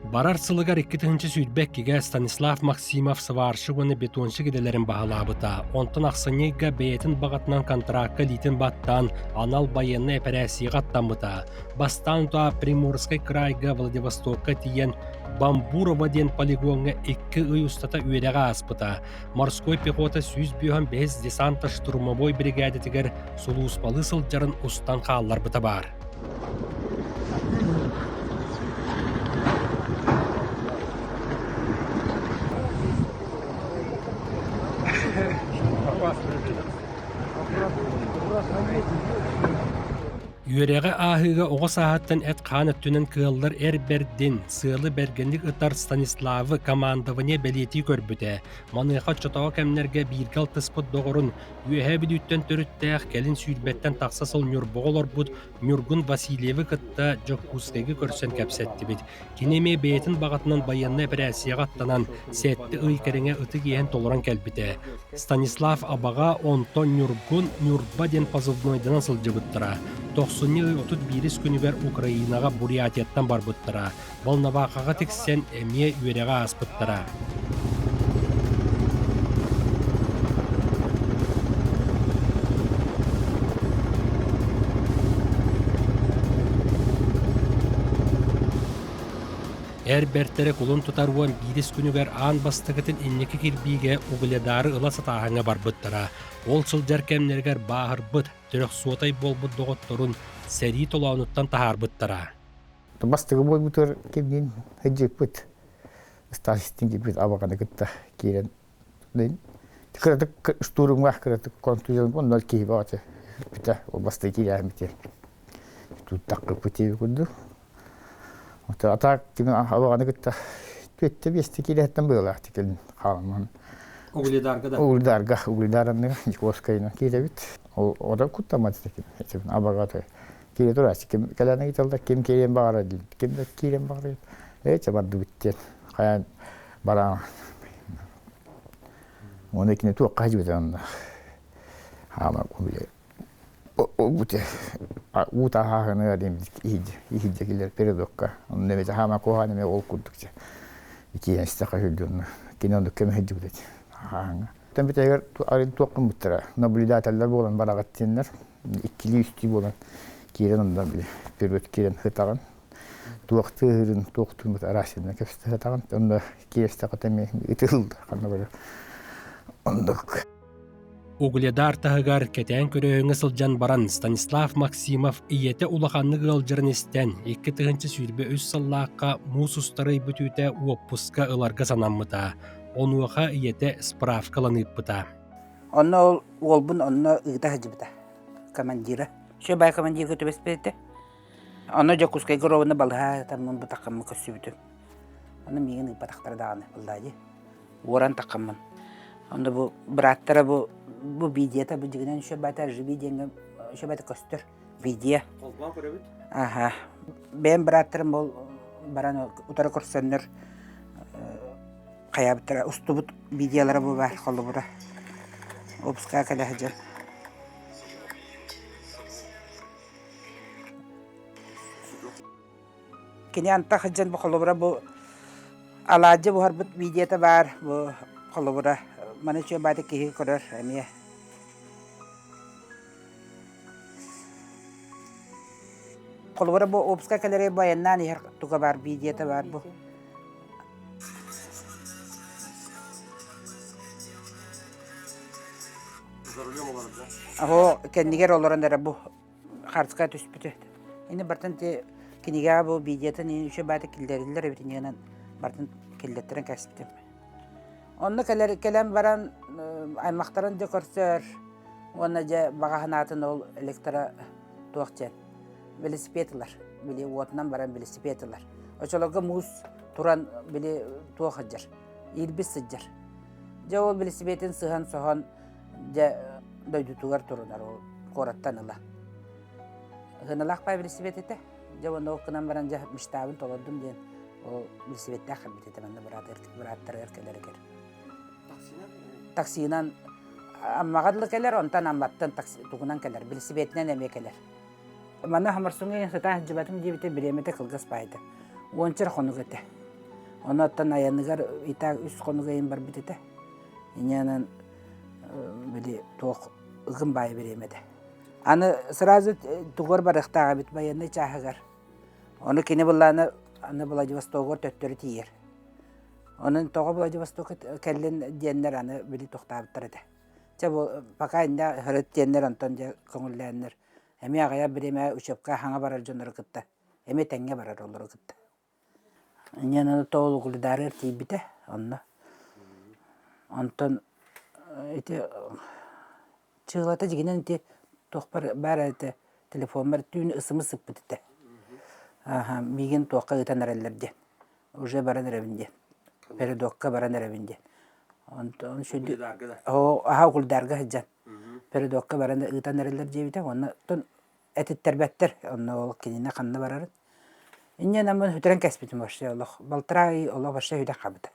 B: Барар сылыгар 2-нче сүйтбеккиге Станислав Максимов сварщыгыны бетончы гиделерин бағалабыта. Онтын ақсынега бейтін бағатынан контрактка литин баттан анал военный операция аттамыта. Бастан туа Приморской крайга Владивостокка тиен Бамбурова ден полигонга 2 ый устата үйреға аспыта. Морской пехота сүйіз бүйхан без десанта штурмовой бригадетігер сулуспалы сылджарын устан қаллар бұта бар. Үереге ahıга oğa sahattan et qanı tünen kığıllar erberdin, sığılı bergenlik ıtar Stanislav'ı komandavıne beliyeti körbüte. Manıqa çotağa kemlerge birgal tıspıt doğurun, üyehe bilütten törüttəğ kelin sürbetten taqsasıl mürboğolor bud, Mürgun Vasilyevi kıtta Jokkuskegi körsen kapsetti bit. Kineme beyetin bağıtından bayanına operasiya qattanan, setti ıykerine ıtı giyen toluran kelbite. Stanislav abağa onton Mürgun Mürba den pozывнойдан сылжыбыттыра. 90-31 күнүгер Украинаға Бурятияттан барбыттыра. Волновахаға тексен әме үереға аспыттыра. Әрбәрттері құлын тұтаруан 5 күнігер аң бастығытын иннекі кірбейге уғыледары ұла сатағаңа барбыттыра. Ол сылжар кәмнергер бағыр бұд, түрік суотай бол бұд доғыттырын сәрі толауныттан тағар бұттыра.
O: Бастығы бой бұтыр кемден әджек бұд. Стасистен кепет абағаны күтті керен. Кіратық штурымға кіратық контузион бұл нөл кейбі аты. Бүті ол басты кере әмітер. Тұттаққы көтебі күнді. Атақ кемен абағаны күтті. Төтті бесті кереттен бұғылақ текелін қаламын.
B: Угледарга да?
O: Угледараны Николаевскайна керебит. Ода куттамады текен. Абағаты кере тұрасы. Кәләні кеталда кем керен бағара дейді. Кемді керен бағара дейді. Әйте барды бүттен. Қаян бараң. Оны екіне туақ қажы беді онда. Ама көбіле. Ол бұте. Ута хағыны әдеміз ихиджі келер передокқа. Оны немесе хама қоғаны ол күрдікше. Икиен стақа жүрдіғыны. Кенонды кеме хеджі бұдайды. Тән бітә егер арин туаққын бұттыра. Наблюдателлер болан барағаттенлер. Иккілі үсті болан. Керен ондан біле. Пербет керен хытаған. Туақты ғырын туақтың бұт арасында көпсті хытаған. Онда керестіға тәме үтілді. Қанна бөлі. Ондық.
B: Угледар тағығар кәтән көрөңі сылжан баран Станислав Максимов иеті улақанны ғылжырын істен 2 тығынчы сүрбе өз сыллаққа мұс ұстары бүтуті уаппусқа ыларға санаммыта. Онуаға иеті справкаланып бұта.
D: Онна ол бұн онна ұғыда хажыбыта. Командира. Шо бай командир көтөбес бәді. Онна Жокускай ғыровыны балға тамын бұтаққамын көсі бүтім. Онна меген ұпатақтары дағаны бұлдайды. Оран таққамын. Онда bu bıraktara bu videoda bu jiginen şu batar videonga şu batar köstür video.
A: Olman körübüt.
D: Aha. Ben bıraktırım bol baran utara kursönler kayabıtara ustubut videolara bu var kollu bura. Opska kala haja. Kini anta hajan bu kollu bura bu alacı bu harbut videoda var bu kollu bura. Mana şu batak kihi kodar emiye. Kolbara bu opska kalere bayandan her tuka var videoda var bu. Aho kendiger olaranlara bu harska tüspütü. Yine bartan te kiniga bu videoda ni şu batak kilderiler ebitiniyanan bartan killettiren kasiptim. Onunla kelem varan aymaqtaran dekorsör, ona ja bağahanatın ol elektra tuaqcan. Velosipedler, bile otnan varan velosipedler. Oçologa mus turan bile tuaqajar. İlbis sıjar. Ja ol velosipedin sıhan sohan ja doydutugar turunar o korattan ala. Hınalaq pay velosipedete. Ja onda okunan varan ja müştabın toladum diyen o velosipedde xabitete bende bırattır erkeler ger. Taksinan ammagadlı keler ondan ambattan taksi tugunan keler velosipedden eme keler. Mana hamarsunga sata jibatum jibite biremete kılgas paydı. Onçer konu gete. Ondan ayanıgar ita üst konuga in bar bitete. İnyanan böyle toq ıgın bay biremede. Anı sразу tugur barıqtağa bit bayanı çahıgar. Onu kini bullana anı Vladivostok'a töttörü tiyer. Onun toğu Vladivostok'a kellen diyenler anı böyle toqtabıttır ede. Bu pakayında hırıt diyenler ondan konulenler. Emi ağaya bireme uçupka hana barar jonları kıtta. Emi tenge barar onları kıtta. Yanı toğulu kulüdarı tibite onunla. Ondan çığlata jiginen toqbar bara ete Телефон бар түйін ысымы сыппы деді. Миген тоққа ұтан әрелерде. Уже баран әрәбінде. Передокқа баран әрәбінде. Аға ұқылдарға жан. Передокқа баран ұтан әрелер жебіте. Оны әтіттер бәттер. Оны ол кеніне қанына барарын. Иннен амын хүтірен кәспетім башы. Балтырай олы башы хүйтен қабыды.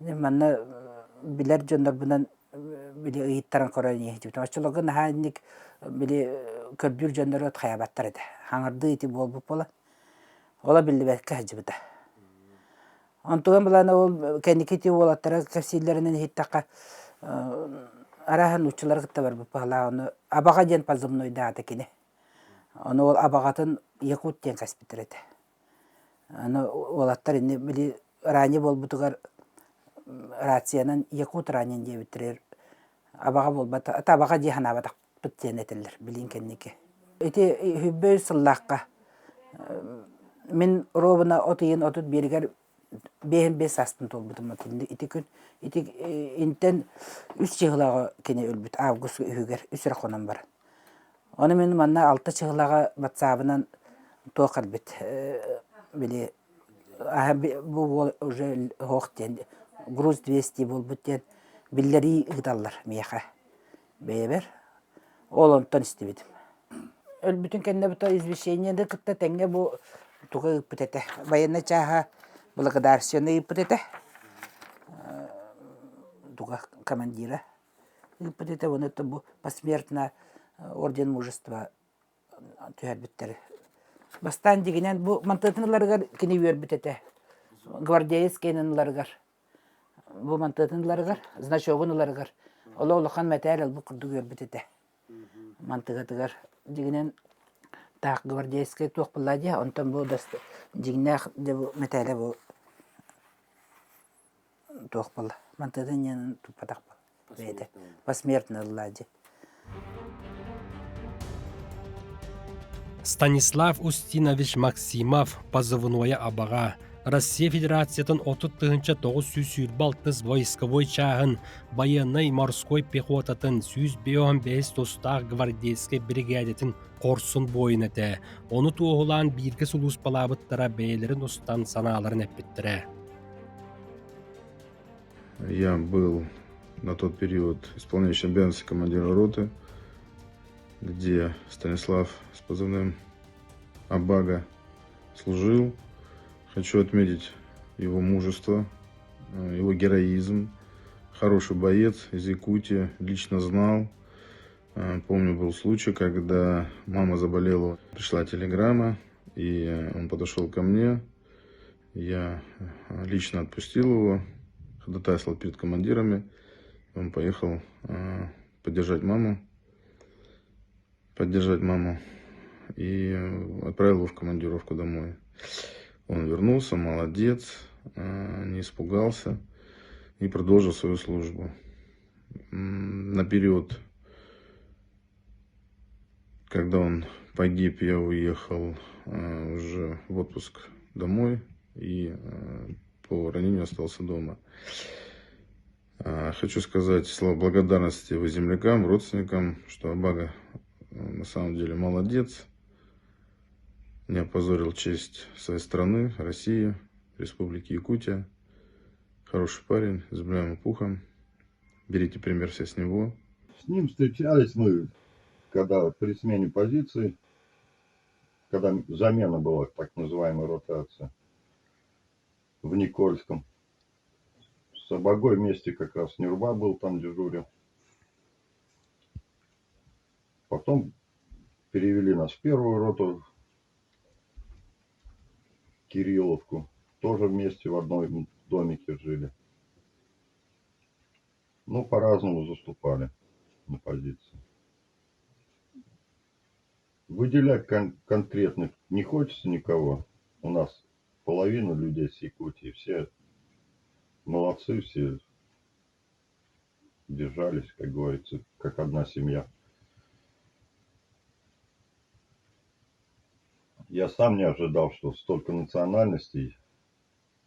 D: Манна білер жондар бұнан били ыйыттаран көрән ехтибитим. Ачылыгын ханник били көрдүр жондар от хаябаттар эди. Хаңарды ити болбуп бола. Ола билли бәкке хажыбыда. Онтуган булана ол кенникити болаттара кәсиллеринен хиттака арахан учулар гытта бар бала оны абага ден пазымной дата кине. Оны ол абагатын Якут ден каспитер эди. Аны олаттар инде били рани болбутугар рациянан Якут ранен дебиттирер. Абага болбата, ата абага дихана батак биттен этелер, билин кеннике. Эти хүббөй сыллакка. Мен робына отыйын отут бергер бehen 5 астын толбутум атынды. Ити күн, ити интен 3 чыгылага кене өлбүт. Август үгер 3 рахонан бар. Оны мен манна 6 чыгылага батсабынан тоқар бит. Били бу уже хоқтен груз 200 болбуттен биллери ыдаллар мияха. Бейбер. Ол онтон истебидим. Өлбүтүн кенне бута извещениеде кытта теңге бу туга ыппытете. Военный чаха благодарственный ыппытете. Туга командира ыппытете. Оны то бу посмертно орден мужества түйәрбиттери. Бастан дегенен бу мантытынларга кини үйөрбүтете. Гвардейскийнларга. Бу мантытынларга, значогунларга. Ололохан мәтәл бу курду үйөрбүтете. Мантыгатыгар дегенен так гвардейский тоқпыллади, онтон бу даст дигнах де бу мәтәле бу тоқпыл. Мантытыннан тупатак бу. Посмертно лади.
B: Станислав Устинович Максимов позывное абага. Россия Федерациятын 30-900 войсковой чағын военный морской пехотатын 105 тостақ гвардейский бригадетін корсун бойынеті. Оны туғылан бирге сулус балабыттара бейлерін ұстан саналарын әппеттірі.
P: Я был на тот период исполняющий обязанности командира роты, где Станислав с позывным Абага служил. Хочу отметить его мужество, его героизм. Хороший боец из Якутии, лично знал. Помню, был случай, когда мама заболела. Пришла телеграмма, и он подошел ко мне. Я лично отпустил его, ходатайствовал перед командирами. Он поехал поддержать маму и отправил его в командировку домой. Он вернулся, молодец, не испугался и продолжил свою службу. На период, когда он погиб, я уехал уже в отпуск домой и по ранению остался дома. Хочу сказать слова благодарности его землякам, родственникам, что Абага на самом деле молодец. Не опозорил честь своей страны, России, Республики Якутия. Хороший парень, с землям и пухом. Берите пример все с него.
Q: С ним встречались мы, когда при смене позиции, когда замена была, так называемая ротация, в Никольском. С Абагой вместе как раз Нюрба был, там дежурил. Потом перевели нас в первую роту, Кирилловку. Тоже вместе в одном домике жили. Ну, по-разному заступали на позиции. Выделять конкретных не хочется никого. У нас половина людей с Якутии. Все молодцы, все держались, как говорится, как одна семья. Я сам не ожидал, что столько национальностей,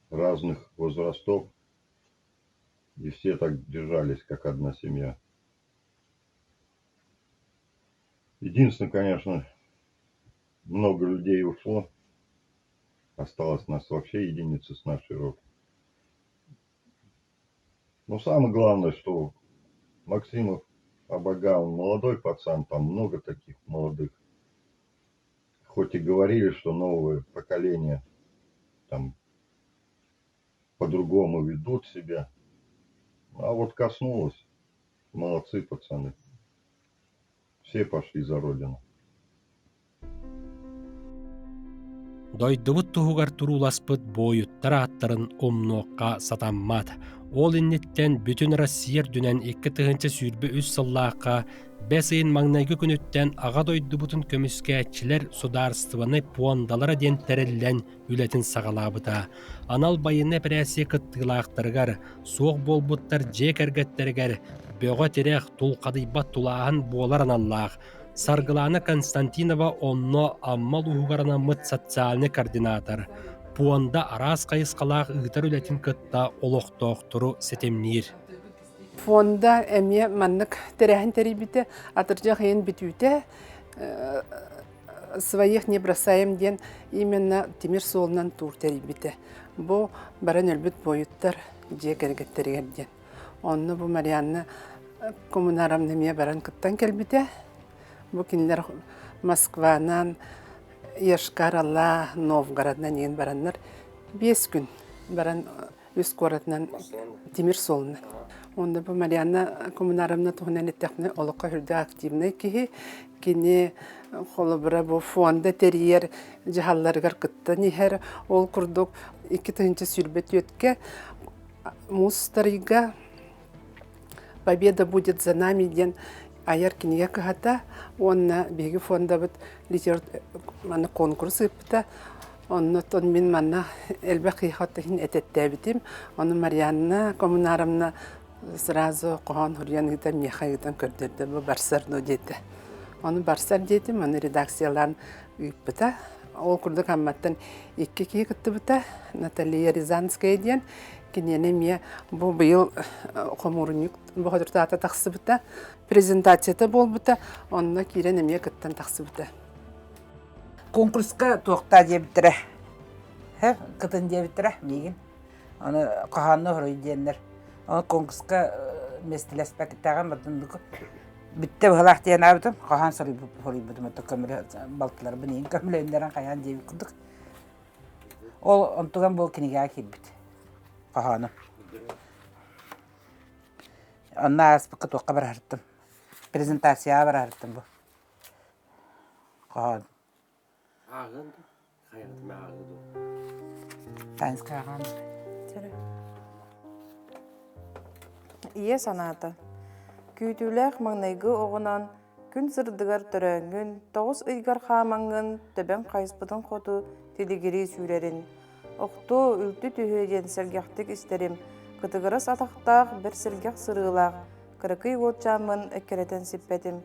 Q: разных возрастов, и все так держались, как одна семья. Единственное, конечно, много людей ушло. Осталось нас вообще единица с нашей роты. Но самое главное, что Максимов Абага, он молодой пацан, там много таких молодых. Хоть и говорили, что новое поколение там по-другому ведут себя. А вот коснулось. Молодцы пацаны. Все пошли за родину.
B: Дойдубут туһугар туруласпыт бойуттар аттарын омноққа сатаммат. Ол иннеттен бүтін Россияр дүнен 2 тыгынча сүйрбі үс сыллаққа бәсейін маңнайгы күніттен аға дойдубутын көміскәтчілер сударыстываны пуандалара ден тәреллән үлетін сағалабыта. Анал байыны пірәсе кыттығылақтырғар, соқ болбуттар жек әргеттергер, бөға терек тұлқадыйбат тулағын болар аналлақ. Саргылана Константинова онно аммал уғарана мыт социальный координатор. Пуанда арас қайысқалақ ұғытар үлетін кытта олықтоқтыру сетемнир.
R: Фонда әме маннык тәрәхін тәрібіті атыржақ ең бітуіті своих не бросаем ден именно темір солынан тур тәрібіті. Бұ баран өлбіт бойыттар жек әргеттергерден. Онны бұ Марианны коммунарамны ме баран кыттан кәлбіті. Бұ кенлер Москванан, Ешкаралла, Новгороднан ең бараннар 5 күн баран үз қоратынан темір солынан. Онда бұ Марианна коммунарамна туғынан еттіқні олыққа хүрді активны кейі. Кені қолы бұра бұ фонда тәрейер жағаларғар қытты нехер ол күрдік 2 тыгынчы сүрбет өтке мұстарыға победа будет за нами ден аяр кенеге кығата, онна бегі фонда бұд литература конкурсы бұта. Оннотон мен манна элбе қиғаттығын әтетті бітім. Оны Марианна коммунарамна сразу қоған хүрген ғыдан меқайғыдан көрдерді. Бұл барсарну деді. Оны барсар дедім, оны редакцияларын үйіп бұта. Ол күрдік амматтан 2 кей күтті бұта. Наталья Рязанская ден. Кенені ме бұл бұйыл қомурынық бұғадыртата тақсы бұта. Презентацияты бол бұта. Онына керен еме күттен тақсы бұта.
D: Конкурсқа тоқта дебітірі. Қытын дебітірі меген. Оны қағанны ғырой дейінлер. Оны конкурсқа местілес пәкеттаған бұдындығы. Бітті бұғылақ дейін абыдым. Қаған сұрый бұдым. Балтылар бұнейін көмілендерін қаян дебі күдік. Ол онтыған бұл кенеге келбіді. Қағаны. Онна аспыққа тоққа бір әрттім. Презентация бір әрттім бұл. Қаған.
A: Ағын, қайғытым ағыды.
D: Тайыныз қаған.
E: Ие санаты. Күйтіләқ маңнайғы оғынан күн сырдығар түрәңгін, тоғыз ұйғар қамаңын, төбен қайыспыдың қоты телегері сүйрерін. Оқты үлті түйеден сәргяқтық істерім, қытығырыс атақтақ бір сәргяқ сырғылақ, қырықый отчамын әккеретін сиппетім.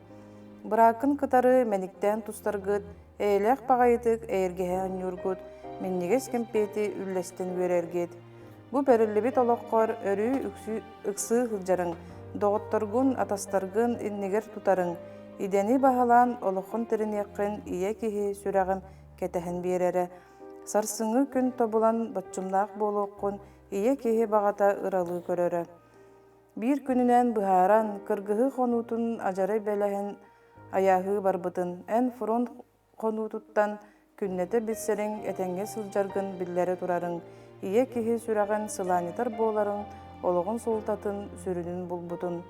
E: Бұрақын қытары мәніктен тұстарғыт, әйләқ бағайытық әйіргеге анюргыт, меннегес кемпеті үллестен өрергет. Бұ бәрілібет олыққар өрі үксі ғылжарың, доғыттарғын, атастарғын иннегер тұтарың, идені бағалан олыққын тірін еқін ие кеге сүрағым кәтәхін берері. Сарсыңы күн тобылан бачымлақ болуққын ие кеге бағата ыралы көрері. Bir күнінен бұхаран кыргығы қонутын ажары бәләхін аяғы барбытын, ән фронт қонутыттан күннеті бітсерің әтенге сылжарғын біллері тұрарың, ие кеге сүраған сыланитар боларын, олығын солтатын сүрінің бұлбұтын.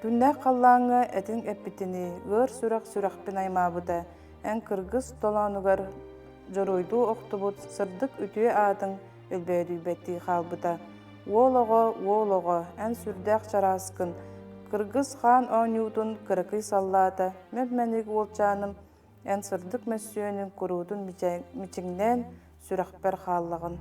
E: Күннәк қаллаңы әтін әппітіні, ғыр сүрақ-сүрақпен аймабыда, ән кыргыз толануғар жоройду оқтыбыт сырдық үтіе атын өлбәді бәтті қалбыда. Уолого, ән сүрдәк чараскын, кыргыз хан оңютын кырықый саллата, мәмәнік олчаным, ән сырдық мәсүйенің күрудын мичіңнен сүрақпер қаллағын.